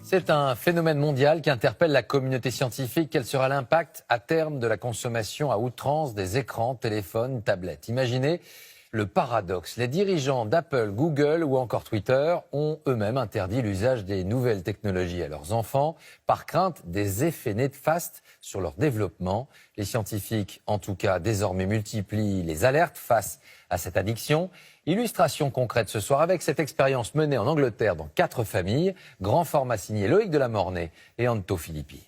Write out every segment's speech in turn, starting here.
C'est un phénomène mondial qui interpelle la communauté scientifique. Quel sera l'impact à terme de la consommation à outrance des écrans, téléphones, tablettes? Imaginez le paradoxe. Les dirigeants d'Apple, Google ou encore Twitter ont eux-mêmes interdit l'usage des nouvelles technologies à leurs enfants par crainte des effets néfastes sur leur développement. Les scientifiques, en tout cas, désormais multiplient les alertes face à cette addiction. Illustration concrète ce soir avec cette expérience menée en Angleterre dans 4 familles. Grand format signé Loïc Delamornay et Anto Filippi.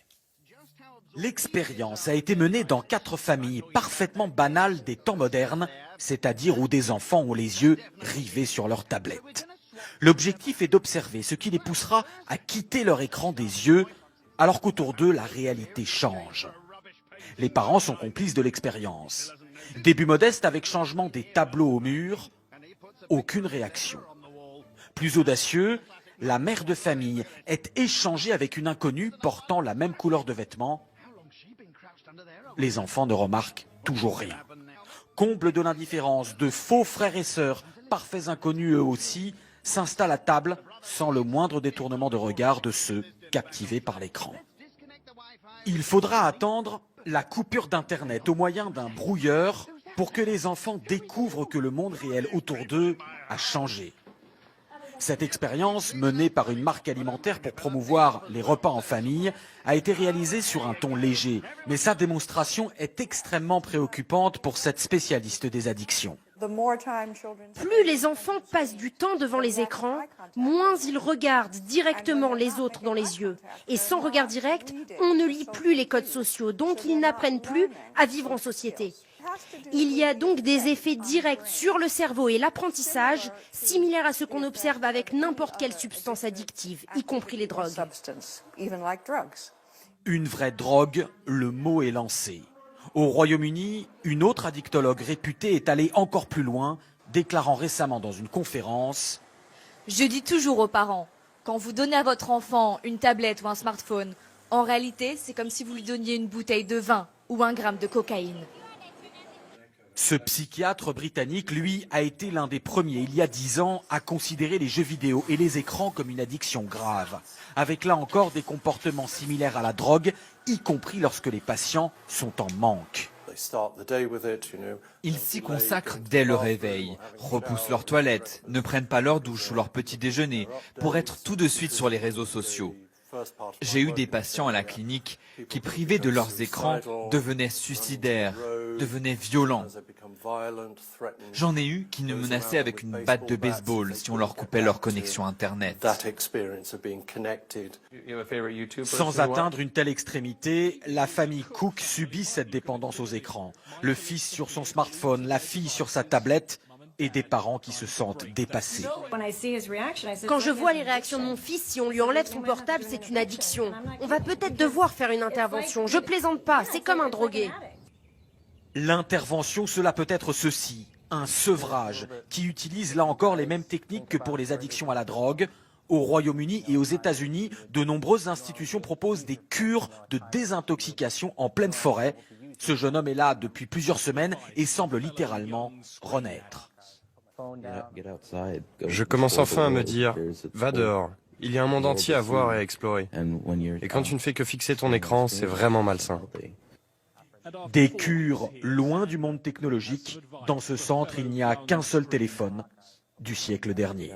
L'expérience a été menée dans 4 familles parfaitement banales des temps modernes, c'est-à-dire où des enfants ont les yeux rivés sur leur tablette. L'objectif est d'observer ce qui les poussera à quitter leur écran des yeux, alors qu'autour d'eux, la réalité change. Les parents sont complices de l'expérience. Début modeste avec changement des tableaux au mur, aucune réaction. Plus audacieux, la mère de famille est échangée avec une inconnue portant la même couleur de vêtements. Les enfants ne remarquent toujours rien. Comble de l'indifférence, de faux frères et sœurs, parfaits inconnus eux aussi, s'installent à table sans le moindre détournement de regard de ceux captivés par l'écran. Il faudra attendre la coupure d'Internet au moyen d'un brouilleur pour que les enfants découvrent que le monde réel autour d'eux a changé. Cette expérience, menée par une marque alimentaire pour promouvoir les repas en famille, a été réalisée sur un ton léger. Mais sa démonstration est extrêmement préoccupante pour cette spécialiste des addictions. Plus les enfants passent du temps devant les écrans, moins ils regardent directement les autres dans les yeux. Et sans regard direct, on ne lit plus les codes sociaux, donc ils n'apprennent plus à vivre en société. Il y a donc des effets directs sur le cerveau et l'apprentissage, similaires à ce qu'on observe avec n'importe quelle substance addictive, y compris les drogues. Une vraie drogue, le mot est lancé. Au Royaume-Uni, une autre addictologue réputée est allée encore plus loin, déclarant récemment dans une conférence: Je dis toujours aux parents, quand vous donnez à votre enfant une tablette ou un smartphone, en réalité, c'est comme si vous lui donniez une bouteille de vin ou 1 gramme de cocaïne. Ce psychiatre britannique, lui, a été l'un des premiers, il y a 10 ans, à considérer les jeux vidéo et les écrans comme une addiction grave, avec là encore des comportements similaires à la drogue, y compris lorsque les patients sont en manque. Ils s'y consacrent dès le réveil, repoussent leur toilette, ne prennent pas leur douche ou leur petit déjeuner pour être tout de suite sur les réseaux sociaux. J'ai eu des patients à la clinique qui, privés de leurs écrans, devenaient suicidaires, devenaient violents. J'en ai eu qui nous menaçaient avec une batte de baseball si on leur coupait leur connexion Internet. Sans atteindre une telle extrémité, la famille Cook subit cette dépendance aux écrans. Le fils sur son smartphone, la fille sur sa tablette, et des parents qui se sentent dépassés. Quand je vois les réactions de mon fils, si on lui enlève son portable, c'est une addiction. On va peut-être devoir faire une intervention. Je plaisante pas, c'est comme un drogué. L'intervention, cela peut être ceci, un sevrage, qui utilise là encore les mêmes techniques que pour les addictions à la drogue. Au Royaume-Uni et aux États-Unis, de nombreuses institutions proposent des cures de désintoxication en pleine forêt. Ce jeune homme est là depuis plusieurs semaines et semble littéralement renaître. Je commence enfin à me dire, va dehors, il y a un monde entier à voir et à explorer. Et quand tu ne fais que fixer ton écran, c'est vraiment malsain. Des cures loin du monde technologique. Dans ce centre, il n'y a qu'un seul téléphone du siècle dernier.